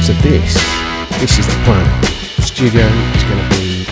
So this is the plan. The studio is going to be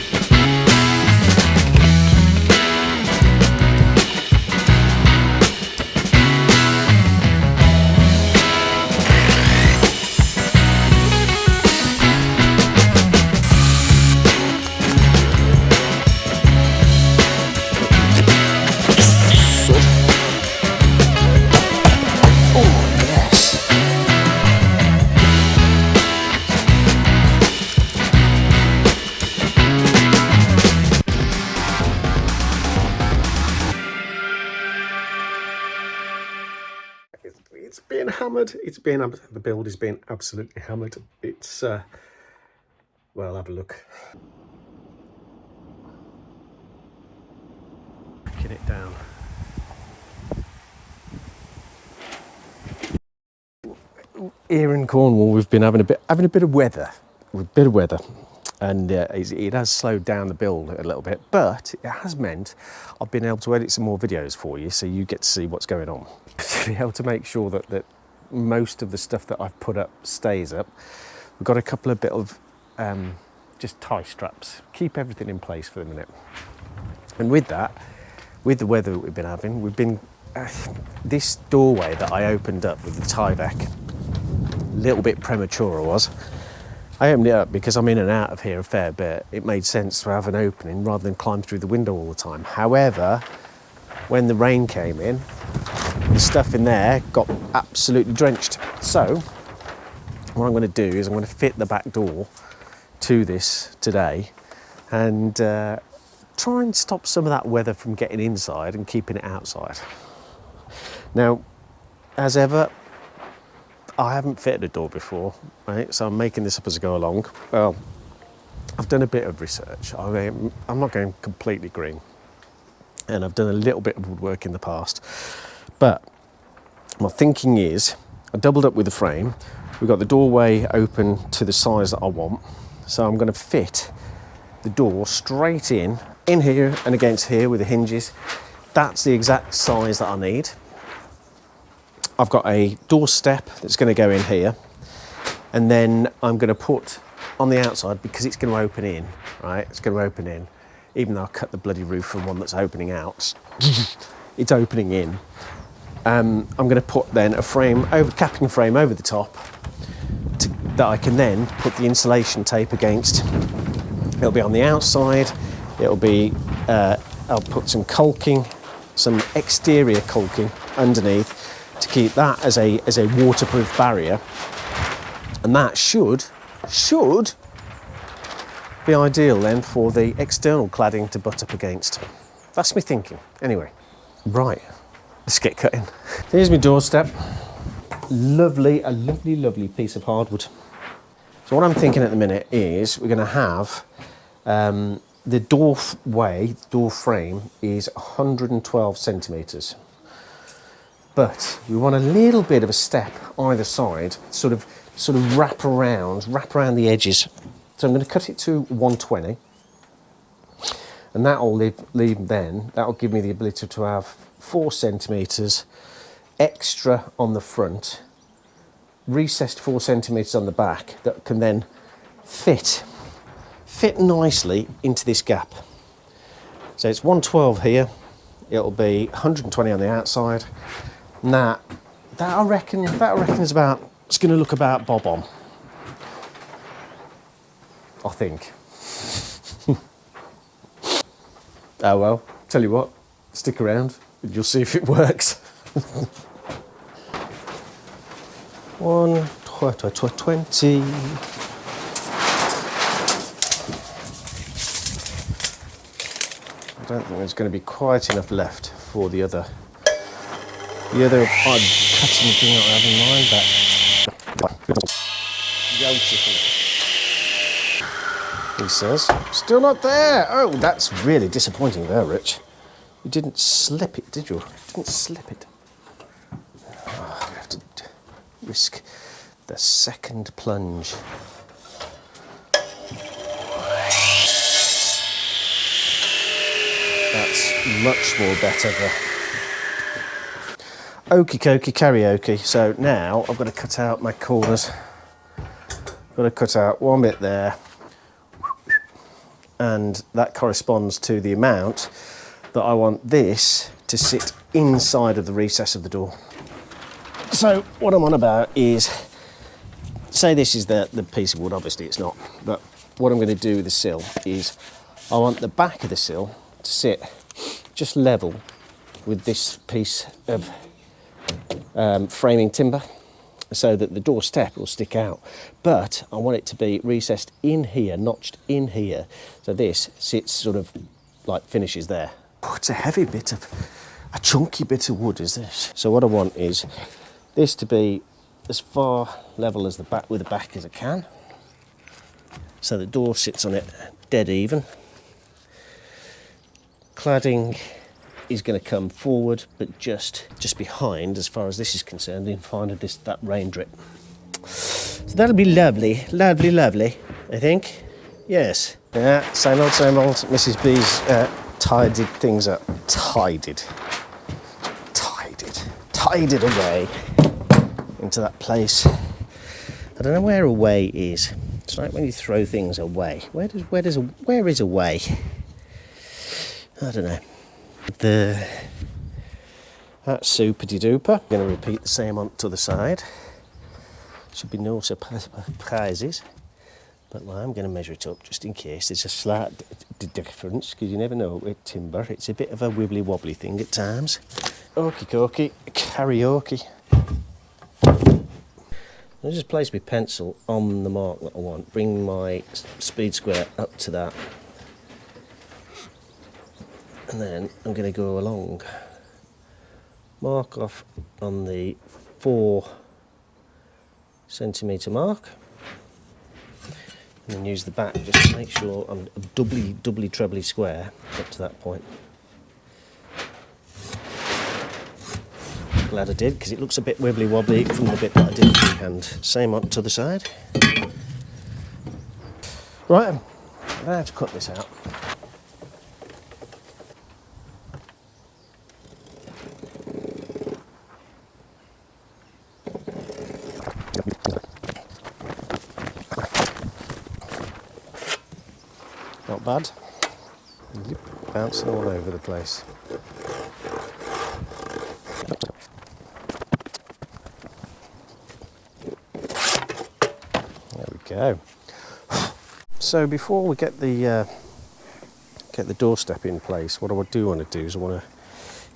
it's being hammered. The build is being absolutely hammered. It's well, have a look. Breaking it down. Here in Cornwall, we've been having a bit of weather, and it has slowed down the build a little bit. But it has meant I've been able to edit some more videos for you, so you get to see what's going on. To be able to make sure that most of the stuff that I've put up stays up. We've got a couple of bit of just tie straps, keep everything in place for the minute. And with that, with the weather that we've been having, we've been this doorway that I opened up with the Tyvek, a little bit premature I was. I opened it up because I'm in and out of here a fair bit. It made sense to have an opening rather than climb through the window all the time. However, when the rain came in, the stuff in there got absolutely drenched. So what I'm going to do is I'm going to fit the back door to this today and try and stop some of that weather from getting inside and keeping it outside. Now, as ever, I haven't fitted a door before, right? So I'm making this up as I go along. Well, I've done a bit of research. I mean, I'm not going completely green, and I've done a little bit of woodwork in the past. But my thinking is, I doubled up with the frame. We've got the doorway open to the size that I want. So I'm going to fit the door straight in here and against here with the hinges. That's the exact size that I need. I've got a door step that's going to go in here, and then I'm going to put on the outside, because it's going to open in, right? It's going to open in, even though I cut the bloody roof from one that's opening out. It's opening in. I'm going to put then a capping frame over the top that I can then put the insulation tape against. It'll be on the outside. It'll be, I'll put some caulking, some exterior caulking underneath to keep that as a waterproof barrier. And that should be ideal then for the external cladding to butt up against. That's me thinking. Anyway, right, let's get cutting. Here's my doorstep. A lovely piece of hardwood. So what I'm thinking at the minute is we're going to have the door frame is 112 centimetres. But we want a little bit of a step either side, sort of wrap around the edges. So I'm going to cut it to 120, and that'll that'll give me the ability to have 4 centimetres extra on the front, recessed 4 centimetres on the back, that can then fit nicely into this gap. So it's 112 here, it'll be 120 on the outside. And that I reckon is it's going to look about bob on, I think. Oh well, tell you what, stick around and you'll see if it works. 120. I don't think there's going to be quite enough left for the other odd cutting thing that I have in mind, but beautiful. He says, still not there. Oh, that's really disappointing there, Rich. You didn't slip it, did you? You didn't slip it. Oh, I'm gonna have to risk the second plunge. That's much more better there. Okie dokie karaoke. So now I've got to cut out my corners Got to cut out one bit there, and that corresponds to the amount that I want this to sit inside of the recess of the door. So what I'm on about is, say this is the piece of wood, obviously it's not, but what I'm going to do with the sill is I want the back of the sill to sit just level with this piece of framing timber, so that the door step will stick out. But I want it to be recessed in here, notched in here, so this sits sort of like finishes there. Oh, it's a heavy bit of, a chunky bit of wood is this. So what I want is this to be as far level as the back with the back as I can, so the door sits on it dead even. Cladding is going to come forward, but just behind, as far as this is concerned, in front of that rain drip. So that'll be lovely, lovely, lovely, I think. Yes. Yeah, same old, same old. Mrs. B's tidied things up. Tidied it away into that place. I don't know where away is. It's like when you throw things away. Where is away? I don't know. That's super-de duper. I'm going to repeat the same on to the side. Should be no surprises, but I'm going to measure it up just in case there's a slight difference, because you never know with timber. It's a bit of a wibbly-wobbly thing at times. Okie dokie, karaoke. I'll just place my pencil on the mark that I want. Bring my speed square up to that. And then I'm going to go along, mark off on the 4 centimetre mark, and then use the back just to make sure I'm doubly, trebly square up to that point. Glad I did, because it looks a bit wibbly wobbly from the bit that I did freehand. Same on to the side. Right, I'm going to have to cut this out. Not bad. Bouncing all over the place. There we go. So before we get the doorstep in place, what I do want to do is I want to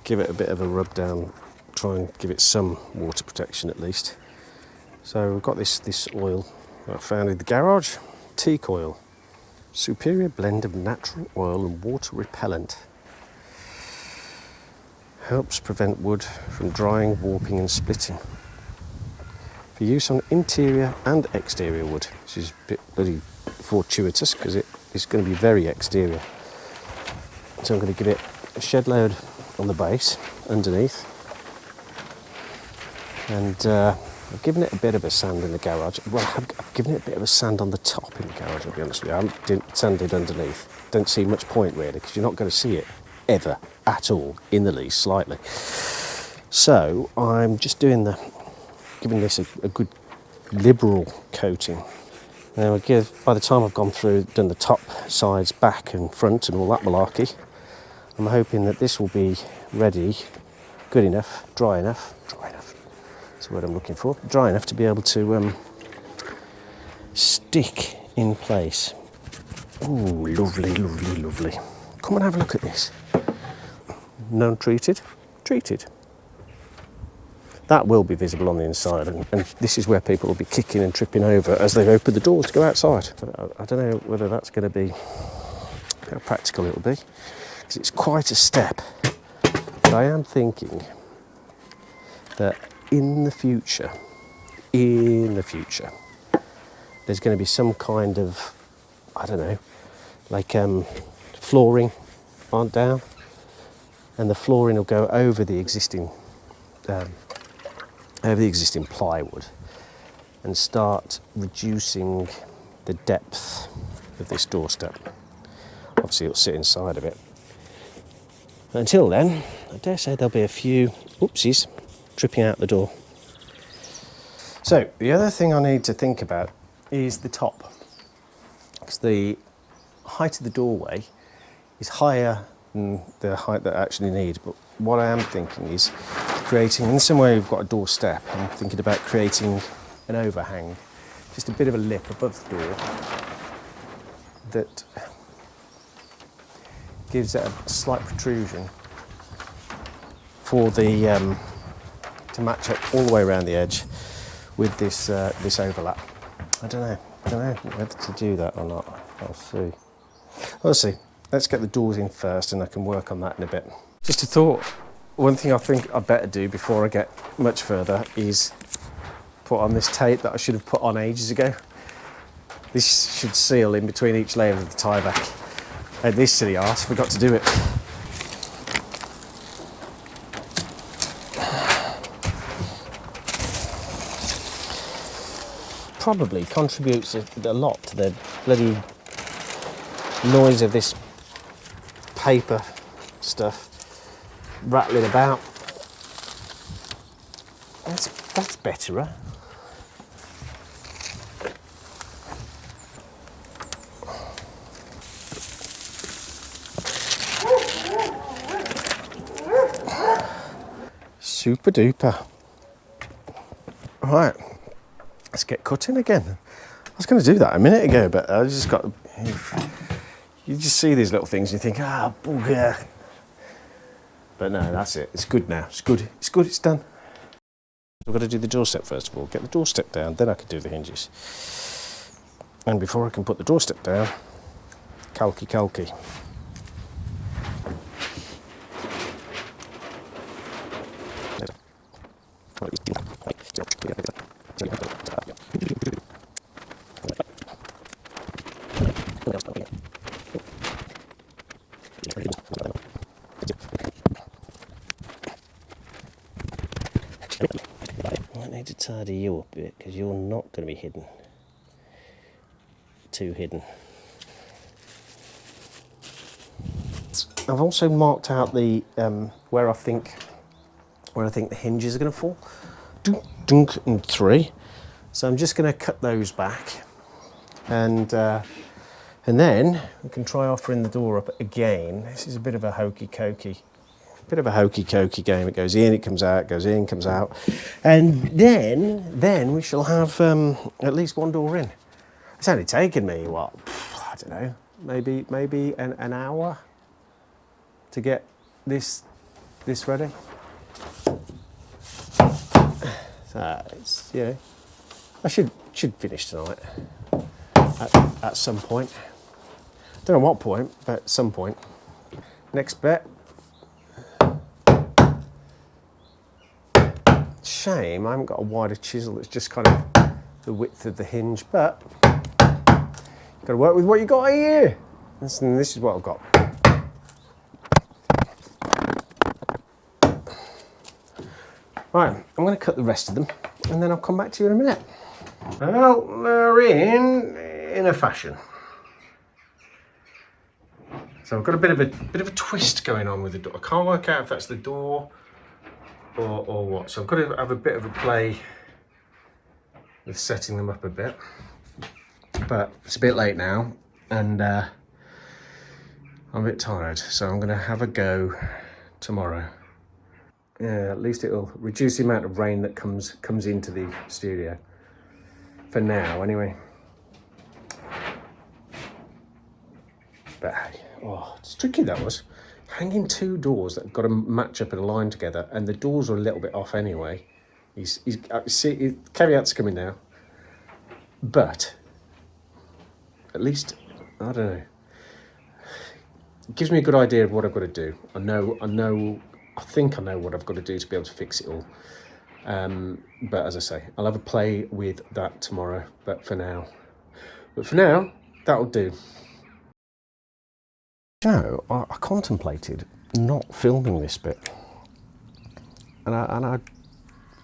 give it a bit of a rub down, try and give it some water protection at least. So we've got this oil that I found in the garage, teak oil. Superior blend of natural oil and water repellent. Helps prevent wood from drying, warping and splitting. For use on interior and exterior wood, which is a bit bloody fortuitous because it's going to be very exterior. So I'm going to give it a shed load on the base, underneath. And I've given it a bit of a sand in the garage. Well, I've given it a bit of a sand on the top in the garage, I'll be honest with you. I haven't sanded underneath. Don't see much point really, because you're not going to see it ever, at all, in the least, slightly. So I'm just giving this a good liberal coating. Now by the time I've gone through, done the top, sides, back and front and all that malarkey, I'm hoping that this will be ready, good enough, dry enough. That's the word I'm looking for. Dry enough to be able to stick in place. Ooh, lovely, lovely, lovely. Come and have a look at this. Non-treated, treated. That will be visible on the inside, and this is where people will be kicking and tripping over as they open the doors to go outside. But I don't know whether that's going to be, how practical it will be, because it's quite a step. But I am thinking that in the future, there's going to be some kind of, I don't know, like flooring on down, and the flooring will go over the existing plywood and start reducing the depth of this doorstep. Obviously it'll sit inside of it. But until then, I dare say there'll be a few oopsies tripping out the door. So the other thing I need to think about is the top, because the height of the doorway is higher than the height that I actually need. But what I am thinking is creating, in the same way we've got a door step, I'm thinking about creating an overhang, just a bit of a lip above the door that gives it a slight protrusion for the to match up all the way around the edge with this this overlap. I don't know whether to do that or not. I'll see. Let's get the doors in first, and I can work on that in a bit. Just a thought. One thing I think I better do before I get much further is put on this tape that I should have put on ages ago. This should seal in between each layer of the tie back. And this silly arse forgot to do it. Probably contributes a lot to the bloody noise of this paper stuff rattling about. That's better, huh? Super duper. Right, let's get cutting again. I was going to do that a minute ago, but I just got. You just see these little things and you think, ah, bugger. But no, that's it. It's good now. It's good. It's good. It's done. I've got to do the doorstep first of all. Get the doorstep down, then I can do the hinges. And before I can put the doorstep down, calky. I need to tidy you up a bit because you're not going to be hidden. Too hidden. I've also marked out the where I think the hinges are going to fall. Dunk and 3. So I'm just going to cut those back, and then we can try offering the door up again. This is a bit of a hokey cokey game. It goes in, it comes out, goes in, comes out, and then we shall have at least one door in. It's only taken me what, I don't know, maybe an hour to get this ready. So it's, you know, I should finish tonight at some point. Don't know what point, but at some point. Next bet. Shame I haven't got a wider chisel that's just kind of the width of the hinge, but got to work with what you got here. This is what I've got. Right, I'm going to cut the rest of them, and then I'll come back to you in a minute. Well, they're in a fashion. So I've got a bit of a twist going on with the door. I can't work out if that's the door or what. So I've got to have a bit of a play with setting them up a bit. But it's a bit late now, and I'm a bit tired. So I'm going to have a go tomorrow. Yeah, at least it'll reduce the amount of rain that comes into the studio. For now, anyway. But oh, it's tricky that was. Hanging 2 doors that have got to match up and align together, and the doors are a little bit off anyway. Caveat's coming now. But at least, I don't know. It gives me a good idea of what I've got to do. I think I know what I've got to do to be able to fix it all. But as I say, I'll have a play with that tomorrow. But for now, that'll do. You know, I contemplated not filming this bit, and I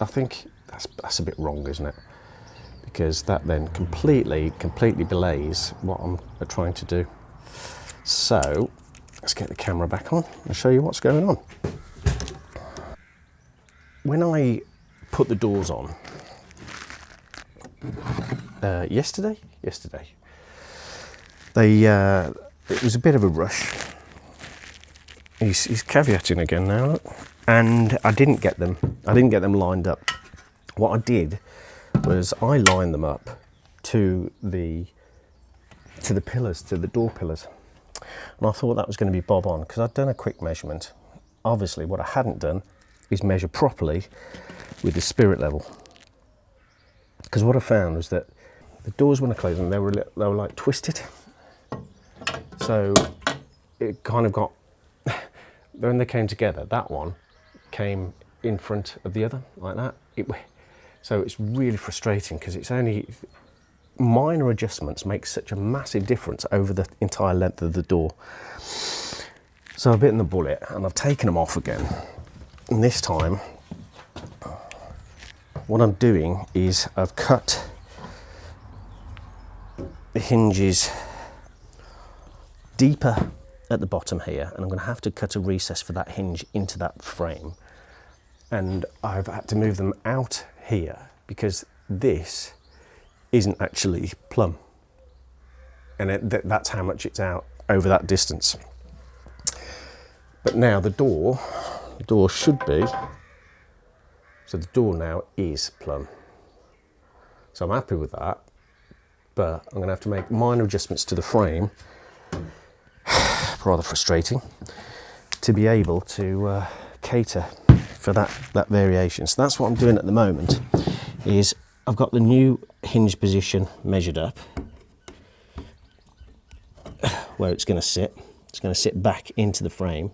think that's a bit wrong, isn't it? Because that then completely belays what I'm trying to do. So let's get the camera back on and show you what's going on. When I put the doors on, yesterday. It was a bit of a rush. He's caveating again now, look. And I didn't get them lined up. What I did was I lined them up to the pillars, to the door pillars. And I thought that was going to be bob on, because I'd done a quick measurement. Obviously, what I hadn't done is measure properly with the spirit level. Because what I found was that the doors, when I closed them, they were like twisted. So it kind of got, when they came together, that one came in front of the other, like that. So it's really frustrating, because it's only minor adjustments make such a massive difference over the entire length of the door. So I've bitten the bullet and I've taken them off again. And this time, what I'm doing is I've cut the hinges deeper at the bottom here, and I'm going to have to cut a recess for that hinge into that frame. And I've had to move them out here because this isn't actually plumb, and that's how much it's out over that distance. But now the door should be, so the door now is plumb. So I'm happy with that, but I'm going to have to make minor adjustments to the frame, rather frustrating, to be able to cater for that variation. So that's what I'm doing at the moment, is I've got the new hinge position measured up, where it's going to sit. It's going to sit back into the frame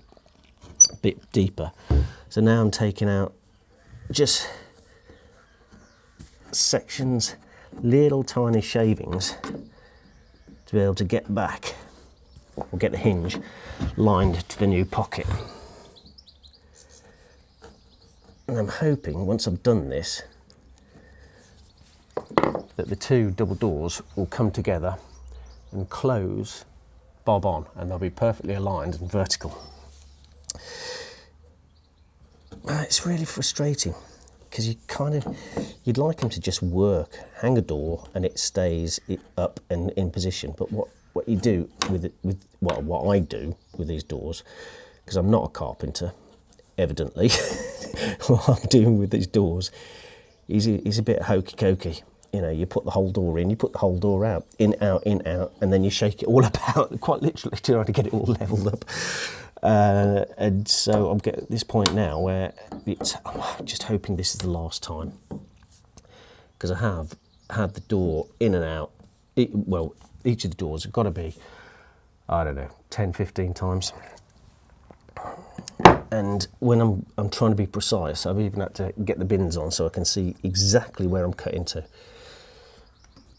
a bit deeper. So now I'm taking out just sections, little tiny shavings, to be able to get back, or get the hinge lined to the new pocket. And I'm hoping, once I've done this, that the two double doors will come together and close bob on, and they'll be perfectly aligned and vertical. It's really frustrating, because you'd like them to just work, hang a door and it stays up and in position. But what you do what I do with these doors, because I'm not a carpenter, evidently, what I'm doing with these doors is a bit hokey cokey. You know, you put the whole door in, you put the whole door out, in, out, and then you shake it all about, quite literally trying to get it all levelled up. And so I'm getting at this point now where I'm just hoping this is the last time, because I have had the door in and out. Each of the doors have got to be, I don't know, 10, 15 times. And when I'm trying to be precise, I've even had to get the bins on so I can see exactly where I'm cutting to.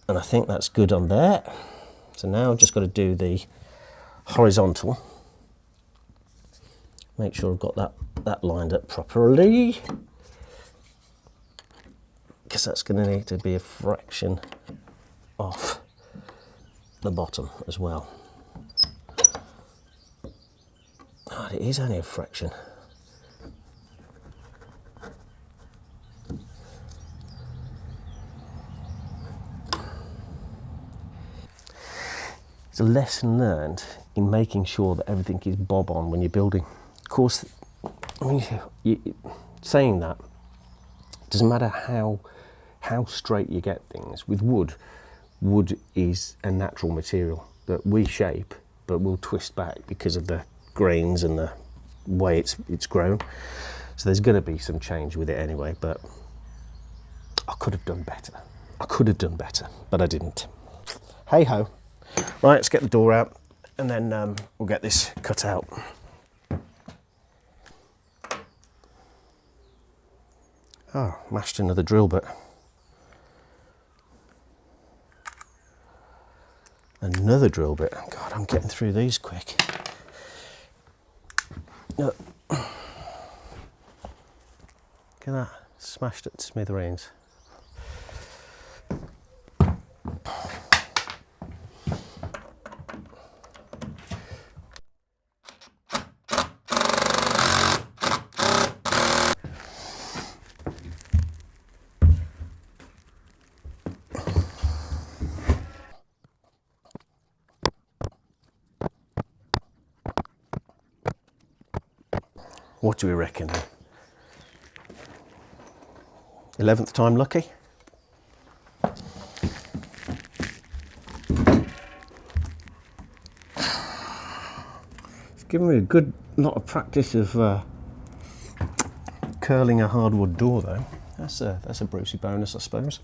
And I think that's good on there. So now I've just got to do the horizontal. Make sure I've got that lined up properly, because that's going to need to be a fraction off the bottom as well. Oh, it is only a fraction. It's a lesson learned in making sure that everything is bob on when you're building. Of course, saying that, doesn't matter how straight you get things. With wood is a natural material that we shape, but we'll twist back because of the grains and the way it's grown. So there's going to be some change with it anyway, but I could have done better. But I didn't. Hey ho. Right, let's get the door out, and then we'll get this cut out. Oh, mashed another drill bit. Another drill bit. God, I'm getting through these quick. Look. Look at that, smashed at smithereens. What do we reckon? 11th time lucky? It's given me a good lot of practice of curling a hardwood door though. That's a Brucey bonus, I suppose.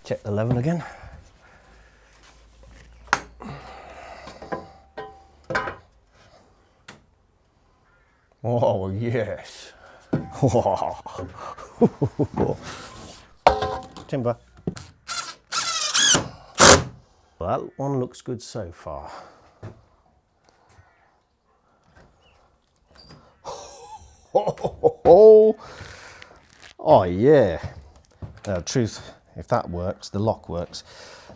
Check the level again. Oh yes. Timber. Well, that one looks good so far. Oh yeah. Now, truth, if that works, the lock works.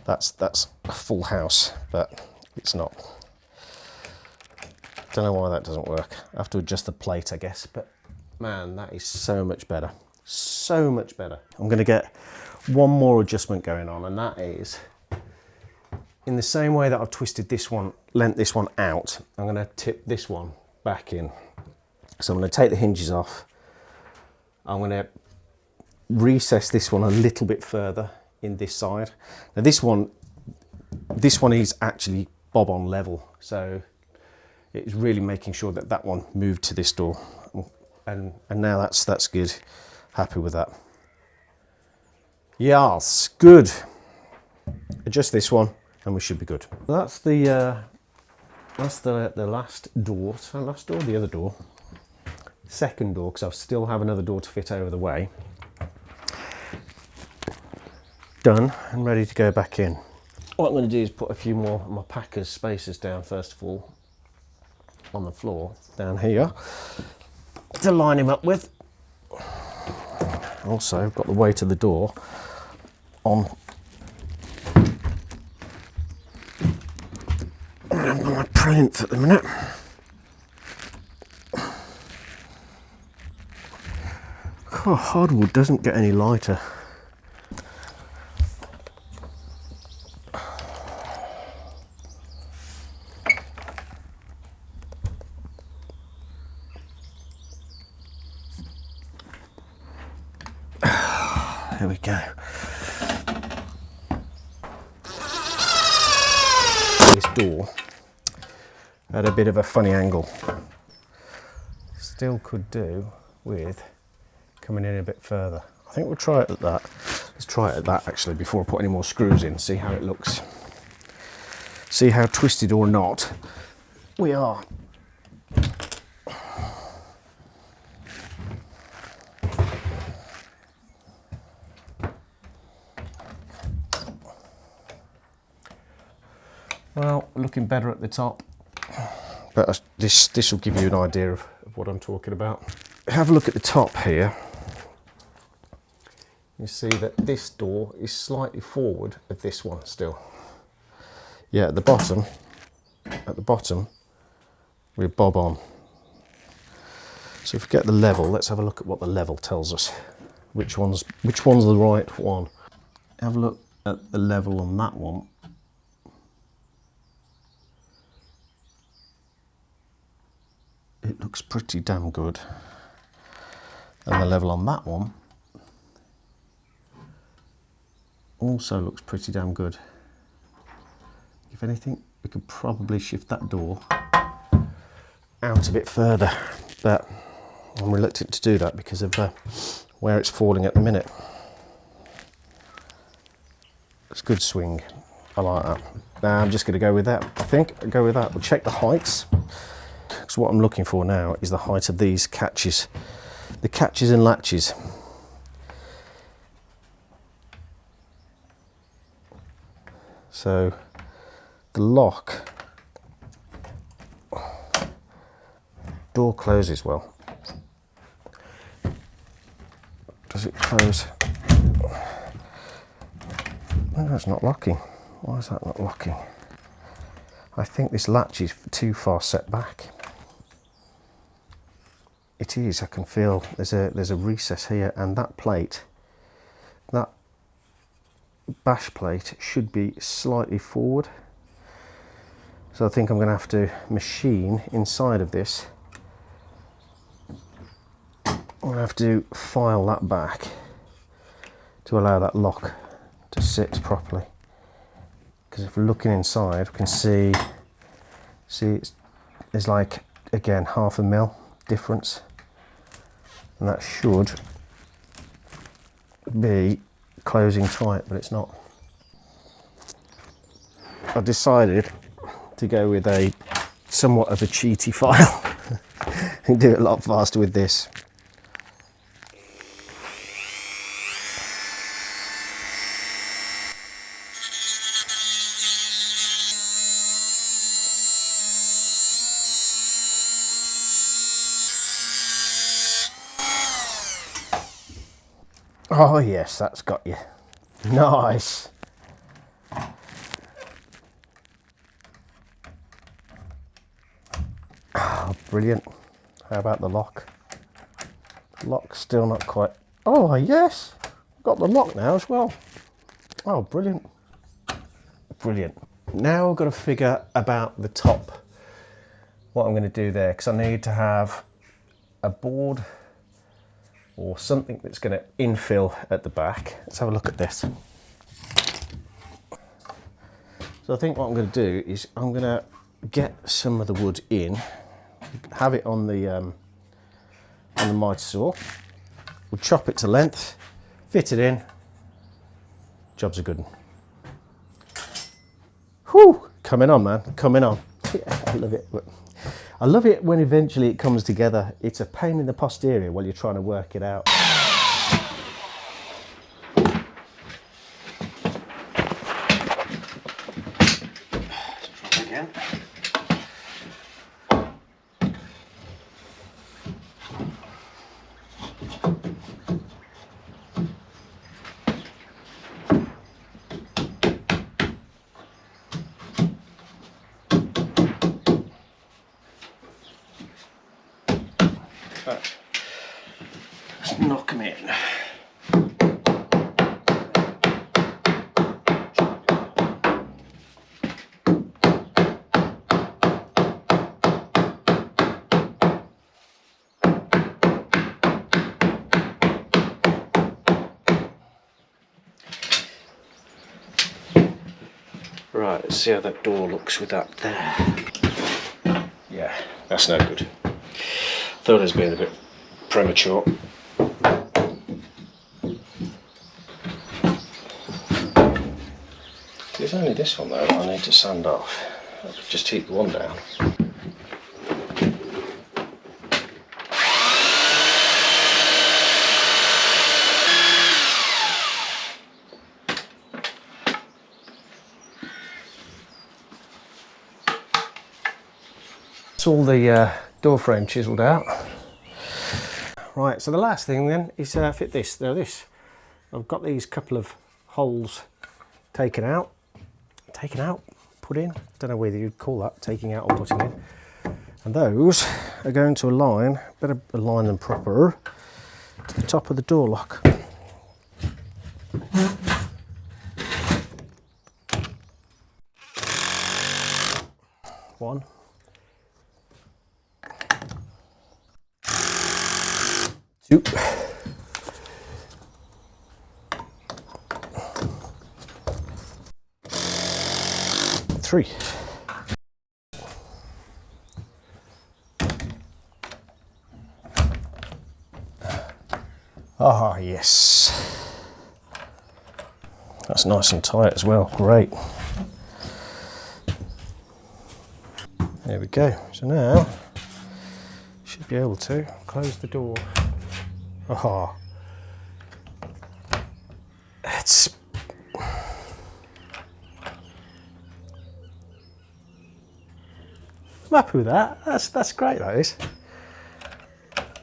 That's a full house, but it's not. Don't know why that doesn't work. I have to adjust the plate, I guess. But man, that is so much better. So much better. I'm going to get one more adjustment going on, and that is in the same way that I've twisted this one, lent this one out. I'm going to tip this one back in. So I'm going to take the hinges off. I'm going to recess this one a little bit further in this side. Now this one is actually bob on level, so it's really making sure that that one moved to this door, and now that's good. Happy with that. Yes, good. Adjust this one and we should be good. That's the last door. So last door, the other door, second door, because I still have another door to fit over the way. Done and ready to go back in. What I'm going to do is put a few more of my Packers spacers down first of all on the floor down here to line him up with. Also, I've got the weight of the door on my plinth at the minute. Oh, hardwood doesn't get any lighter. There we go. This door at a bit of a funny angle. Still could do with coming in a bit further. I think we'll try it at that. Let's try it at that actually before I put any more screws in, see how it looks. See how twisted or not we are. Well, looking better at the top, but this will give you an idea of what I'm talking about. Have a look at the top here. You see that this door is slightly forward of this one still. Yeah, at the bottom, we're bob on. So if we get the level, let's have a look at what the level tells us. Which one's the right one? Have a look at the level on that one. It looks pretty damn good. And the level on that one also looks pretty damn good. If anything, we could probably shift that door out a bit further, but I'm reluctant to do that because of where it's falling at the minute. It's a good swing. I like that. Now I'm just going to go with that. I think I'll go with that. We'll check the heights. So what I'm looking for now is the height of these catches, the catches and latches. So the lock, door closes well. Does it close? No, it's not locking. Why is that not locking? I think this latch is too far set back. It is, I can feel there's a recess here, and that plate, that bash plate should be slightly forward. So I think I'm going to have to machine inside of this. I'm going to have to file that back to allow that lock to sit properly. Because if we're looking inside, we can see it's like, again, 1/2 mil difference. And that should be closing tight, but it's not. I decided to go with a somewhat of a cheaty file and do it a lot faster with this. Oh yes, that's got you. Nice. Oh, brilliant. How about the lock? Lock's still not quite. Oh yes, got the lock now as well. Oh, brilliant. Brilliant. Now I've got to figure about the top, what I'm going to do there, because I need to have a board or something that's going to infill at the back. Let's have a look at this. So I think what I'm going to do is I'm going to get some of the wood in, have it on the mitre saw. We'll chop it to length, fit it in. Job's a good one. Whew, coming on, man, coming on. Yeah, I love it. I love it when eventually it comes together. It's a pain in the posterior while you're trying to work it out. Let's try again. Let's knock them in. Right, let's see how that door looks with that there. Yeah, that's no good. Thought it was being a bit premature. There's only this one though I need to sand off. I'll just keep the one down. That's all the door frame chiselled out. Right, so the last thing then is fit this. Now this, I've got these couple of holes taken out, put in. Don't know whether you'd call that taking out or putting in. And those are going to align, better align them proper, to the top of the door lock. One. Two. Three. Ah, yes. That's nice and tight as well. Great. There we go. So now should be able to close the door. Aha. It's I'm happy with that. That's great, that is.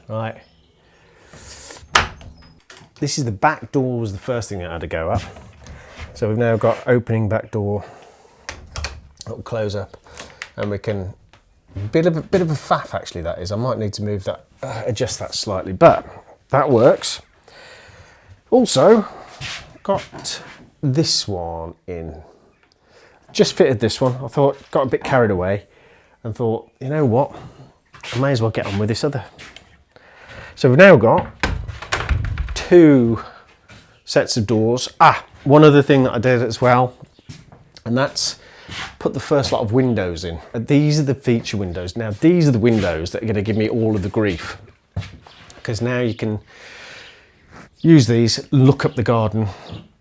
Right. This is the back door, was the first thing that had to go up. So we've now got opening back door. It'll close up, and we can bit of a faff actually that is. I might need to move that, adjust that slightly, but that works. Also got this one in. Just fitted this one. I thought, got a bit carried away and thought, you know what, I may as well get on with this other. So we've now got 2 sets of doors. One other thing that I did as well, and that's put the first lot of windows in. These are the feature windows. Now these are the windows that are going to give me all of the grief, because now you can use these, look up the garden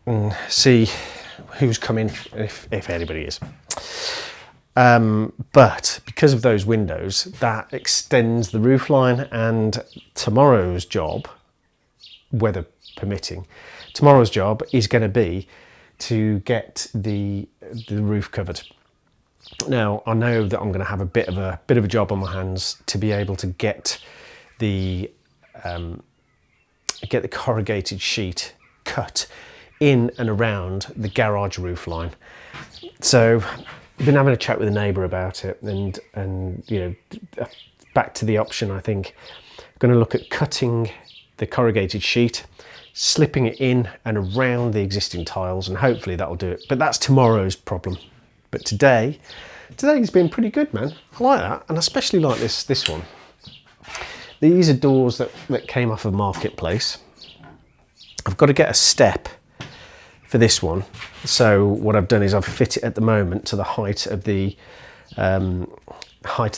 and see who's coming, if anybody is. But because of those windows, that extends the roof line, and tomorrow's job, weather permitting, tomorrow's job is going to be to get the roof covered. Now I know that I'm going to have a bit of a job on my hands to be able to get the corrugated sheet cut in and around the garage roof line. So I've been having a chat with a neighbour about it, and you know, back to the option, I think I'm going to look at cutting the corrugated sheet, slipping it in and around the existing tiles, and hopefully that'll do it. But that's tomorrow's problem. But today's been pretty good, man. I like that, and I especially like this one. These are doors that came off of Marketplace. I've got to get a step for this one. So what I've done is I've fit it at the moment to the height of the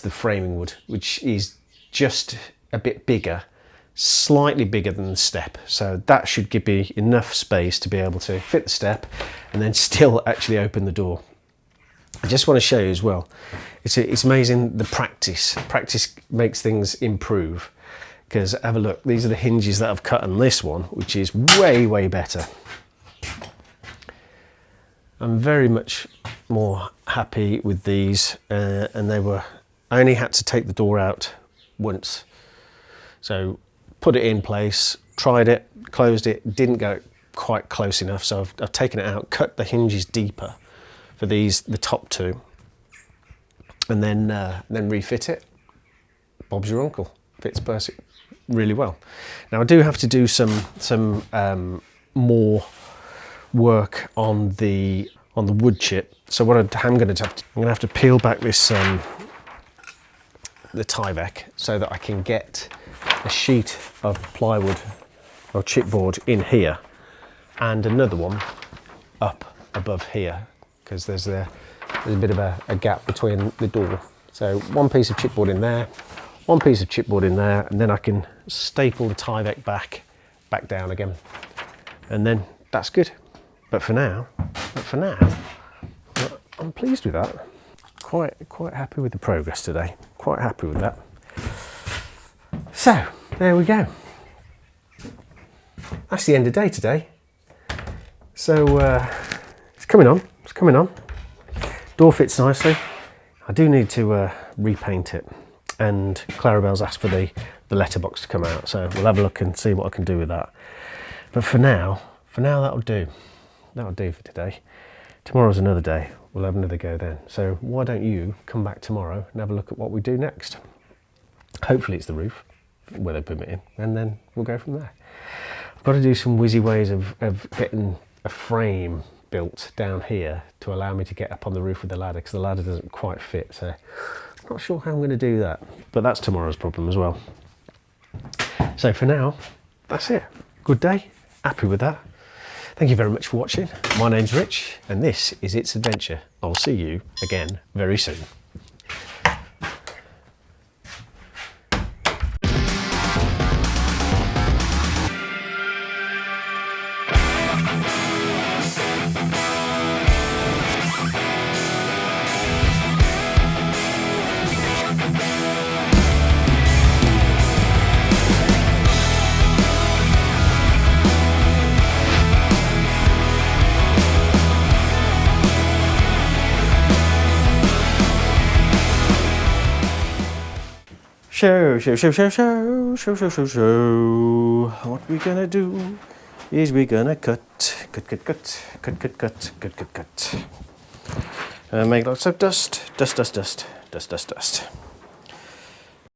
framing wood, which is just a bit bigger, slightly bigger than the step. So that should give me enough space to be able to fit the step and then still actually open the door. I just want to show you as well, it's amazing the practice makes things improve, because have a look, these are the hinges that I've cut on this one, which is way better. I'm very much more happy with these, and I only had to take the door out once. So put it in place, tried it, closed it, didn't go quite close enough, so I've taken it out, cut the hinges deeper for the top 2, and then refit it. Bob's your uncle. Fits perfect, really well. Now I do have to do some more work on the wood chip. So what I'm going to have to peel back this the Tyvek so that I can get a sheet of plywood or chipboard in here, and another one up above here, because there's a bit of a gap between the door. So one piece of chipboard in there, one piece of chipboard in there, and then I can staple the Tyvek back down again, and then that's good. But for now, I'm pleased with that. Quite happy with the progress today. Quite happy with that. So there we go. That's the end of the day today. So it's coming on. It's coming on. Door fits nicely. I do need to repaint it, and Clarabelle's asked for the letterbox to come out, so we'll have a look and see what I can do with that. But for now that'll do. That'll do for today. Tomorrow's another day. We'll have another go then. So why don't you come back tomorrow and have a look at what we do next? Hopefully it's the roof, weather permitting, and then we'll go from there. I've got to do some whizzy ways of getting a frame built down here to allow me to get up on the roof with the ladder, because the ladder doesn't quite fit. So I'm not sure how I'm going to do that, but that's tomorrow's problem as well. So for now, that's it. Good day. Happy with that. Thank you very much for watching. My name's Rich, and this is It's Adventure. I'll see you again very soon. Show. What we gonna do is we gonna cut. And make lots of dust.